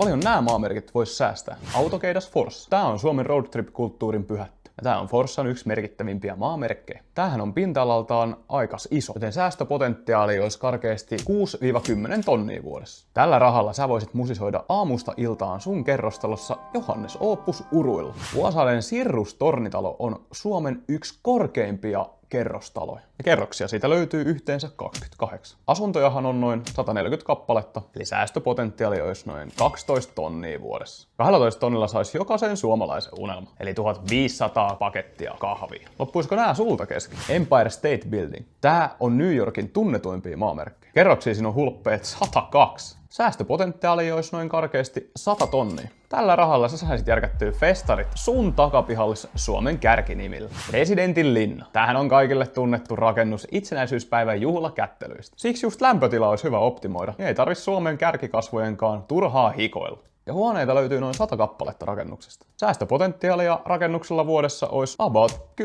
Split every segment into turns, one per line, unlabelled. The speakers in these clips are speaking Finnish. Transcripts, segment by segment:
Paljon nämä maamerkit vois säästää? Autokeidas Forssa. Tää on Suomen roadtrip-kulttuurin pyhättö. Ja tää on Forssan yksi merkittävimpiä maamerkkejä. Tämähän on pinta-alaltaan aikas iso, joten säästöpotentiaali olisi karkeasti 6-10 tonnia vuodessa. Tällä rahalla sä voisit musisoida aamusta iltaan sun kerrostalossa Johannes Opus uruilla. Vuosaaren Sirrus-tornitalo on Suomen yksi korkeimpia kerrostaloja. Ja kerroksia siitä löytyy yhteensä 28. Asuntojahan on noin 140 kappaletta, eli säästöpotentiaali olisi noin 12 tonnia vuodessa. 12 tonnilla saisi jokaisen suomalaisen unelma, eli 1500 pakettia kahvia. Loppuisiko nää sulta kesken? Empire State Building. Tää on New Yorkin tunnetuimpia maamerkkejä. Kerroksia siinä on hulppeet 102. Säästöpotentiaali olisi noin karkeasti 100 tonnia. Tällä rahalla sä saisit järkättyä festarit sun takapihallis Suomen kärkinimillä. Presidentin linna. Tämähän on kaikille tunnettu rakennus itsenäisyyspäivän juhlakättelyistä. Siksi just lämpötila olisi hyvä optimoida. Ei tarvitse Suomen kärkikasvojenkaan turhaa hikoilla. Ja huoneita löytyy noin 100 kappaletta rakennuksesta. Säästöpotentiaalia rakennuksella vuodessa olisi about 10-15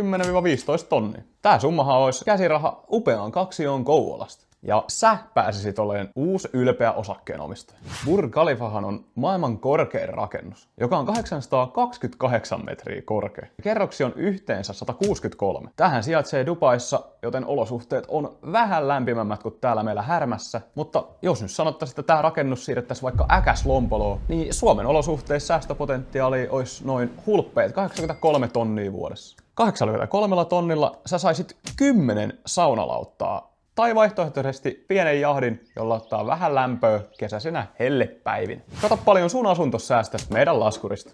tonnia. Tää summahan olisi käsiraha upeaan kaksioon Kouvolasta. Ja sä pääsisit olemaan uusi ylpeä osakkeenomistaja. Burj Khalifahan on maailman korkein rakennus, joka on 828 metriä korkea. Kerroksia on yhteensä 163. Tähän sijaitsee Dubaissa, joten olosuhteet on vähän lämpimämmät kuin täällä meillä Härmässä. Mutta jos nyt sanottaisiin, että tämä rakennus siirrettäisiin vaikka Äkäslompoloon, niin Suomen olosuhteissa säästöpotentiaali olisi noin hulppeet 83 tonnia vuodessa. 83 tonnilla sä saisit 10 saunalauttaa. Tai vaihtoehtoisesti pienen jahdin, jolla ottaa vähän lämpöä kesäisinä hellepäivin. Kato paljon sun asuntos säästät meidän laskurista.